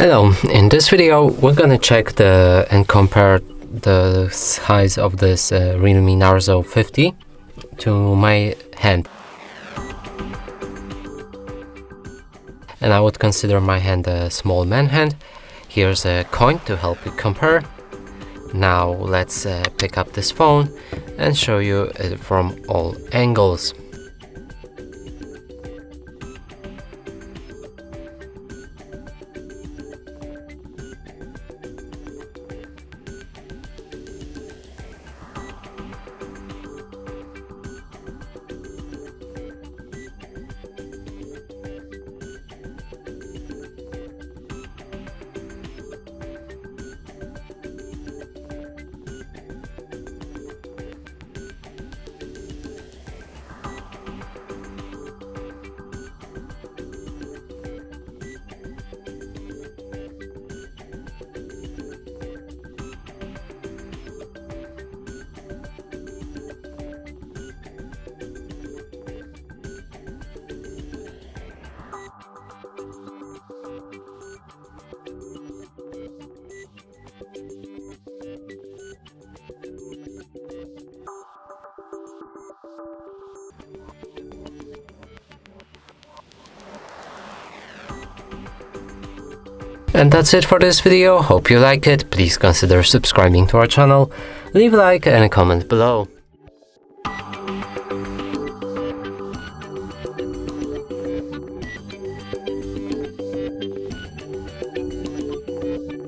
Hello, in this video we're gonna check and compare the size of this Realme Narzo 50 to my hand. And I would consider my hand a small man hand. Here's a coin to help you compare. Now let's pick up this phone and show you it from all angles. And that's it for this video. Hope you like it. Please consider subscribing to our channel. Leave a like and a comment below.